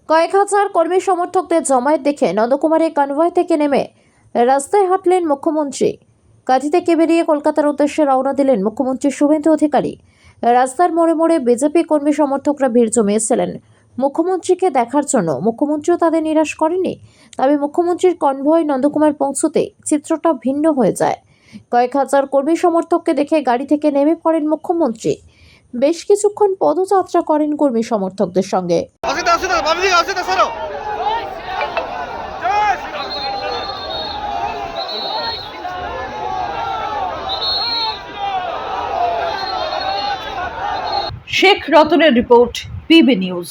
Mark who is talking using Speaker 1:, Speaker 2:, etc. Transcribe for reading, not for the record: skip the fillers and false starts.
Speaker 1: কয়েক হাজার কর্মী সমর্থকদের জমায়েত দেখে নন্দকুমারের কনভয় থেকে নেমে রাস্তায় হাঁটলেন মুখ্যমন্ত্রী। কাঁথি থেকে বেরিয়ে কলকাতার উদ্দেশ্যে রওনা দিলেন মুখ্যমন্ত্রী শুভেন্দু অধিকারী। রাস্তার মোড়ে মোড়ে বিজেপি কর্মী সমর্থকরা ভিড় জমিয়েছিলেন মুখ্যমন্ত্রীকে দেখার জন্য। মুখ্যমন্ত্রীও তাদের নিরাশ করেনি, তবে মুখ্যমন্ত্রীর কনভয় নন্দকুমার পৌঁছতে চিত্রটা ভিন্ন হয়ে যায়। কয়েক হাজার কর্মী সমর্থককে দেখে গাড়ি থেকে নেমে পড়েন মুখ্যমন্ত্রী। বেশ কিছুক্ষণ পদযাত্রা করেন কর্মী সমর্থকদের সঙ্গে।
Speaker 2: শেখ রতনের রিপোর্ট, পিবি নিউজ।